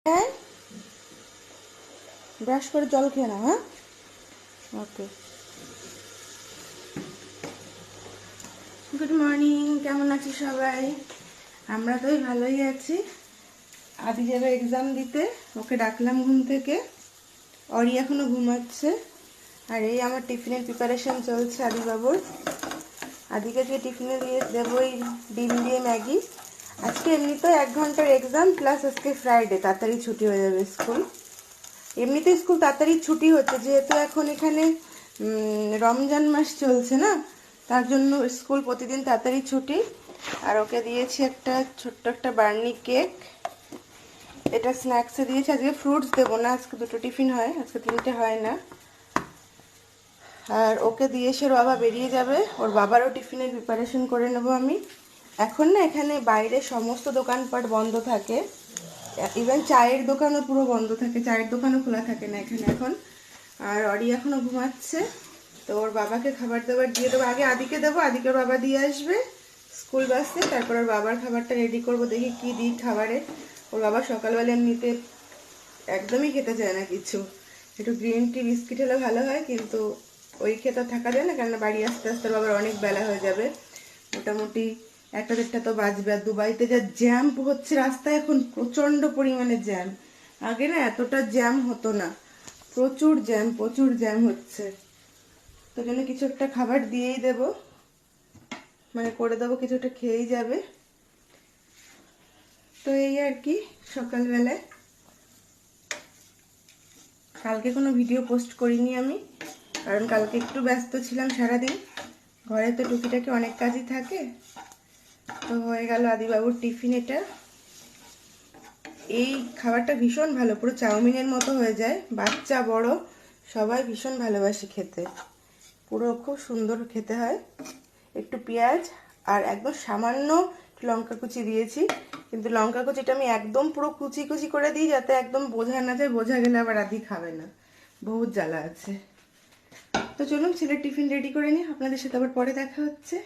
হ্যাঁ, ব্রাশ করে জল খেয়ে নাও। হ্যাঁ, ওকে। গুড মর্নিং, কেমন আছি সবাই? আমরা তো ভালোই আছি। আদি যাবে এক্সাম দিতে, ওকে ডাকলাম ঘুম থেকে। অরি এখনো ঘুমাচ্ছে। আর এই আমার টিফিনের প্রিপারেশন চলছে আদিবাবুর। আদিকে যে টিফিনে দিয়ে দেবো এই ডিম দিয়ে ম্যাগি। আজকে এমনিতেও 1 ঘন্টার এক্সাম, প্লাস আজকে ফ্রাইডে, তাড়াতাড়ি ছুটি হয়ে যাবে স্কুল। এমনিতে স্কুল তাড়াতাড়ি ছুটি হচ্ছে, যেহেতু এখন এখানে রমজান মাস চলছে না, তার জন্য স্কুল প্রতিদিন তাড়াতাড়ি ছুটি। আর ওকে দিয়েছি একটা ছোট্ট একটা বার্নি কেক, এটা স্ন্যাক্সে দিয়েছি। আজকে ফ্রুটস দেবো না, আজকে 2টো টিফিন হয়, আজকে 3টে হয় না। আর ওকে দিয়ে এসে ওর বাবা বেরিয়ে যাবে, ওর বাবারও টিফিনের প্রিপারেশন করে নেবো আমি। এখন না এখানে বাইরে সমস্ত দোকানপাট বন্ধ থাকে, ইভেন চায়ের দোকানও পুরো বন্ধ থাকে, চায়ের দোকানও খোলা থাকে না এখানে এখন। আর অরি এখনও ঘুমাচ্ছে, তো ওর বাবাকে খাবার দাবার দিয়ে দেবো। আগে আদিকে দেবো, আদিকে ওর বাবা দিয়ে আসবে স্কুল বাসে, তারপর ওর বাবার খাবারটা রেডি করবো। দেখি কি দিই খাবারে। ওর বাবা সকালবেলা এমনিতে একদমই খেতে চায় না কিছু, একটু গ্রিন টি বিস্কিট হলে ভালো হয়, কিন্তু ওই খেতে থাকা যায় না, কেননা বাড়ি আস্তে আস্তে ওর বাবার অনেক বেলা হয়ে যাবে, মোটামুটি 1টা 1:30 তো বাজবে। আর দুবাইতে যা জ্যাম হচ্ছে রাস্তায় এখন, প্রচণ্ড পরিমাণে জ্যাম। আগে না এতটা জ্যাম হতো না, প্রচুর জ্যাম হচ্ছে। তো জন্য কিছু একটা খাবার দিয়েই দেব, মানে করে দেবো, কিছু একটা খেয়েই যাবে। তো এই আর কি সকালবেলায়। কালকে কোনো ভিডিও পোস্ট করিনি আমি, কারণ কালকে একটু ব্যস্ত ছিলাম সারাদিন। ঘরে তো টুকিটাকি অনেক কাজই থাকে। তো হয়ে গেল আদিবাবুর টিফিন এটা। এই খাবারটা ভীষণ ভালো, পুরো চাউমিনের মতো হয়ে যায়, বাচ্চা বড় সবাই ভীষণ ভালোবাসে খেতে, পুরো খুব সুন্দর খেতে হয়। একটু পেঁয়াজ আর একদম সামান্য লঙ্কা কুচি দিয়েছি, কিন্তু লঙ্কা কুচিটা আমি একদম পুরো কুচি কুচি করে দিই, যাতে একদম বোঝা না যায়, বোঝা গেলে আবার আদি খাবে না, বহুত জ্বালা আছে। তো চলুন ছেলের টিফিন রেডি করে নিই, আপনাদের সাথে আবার পরে দেখা হচ্ছে।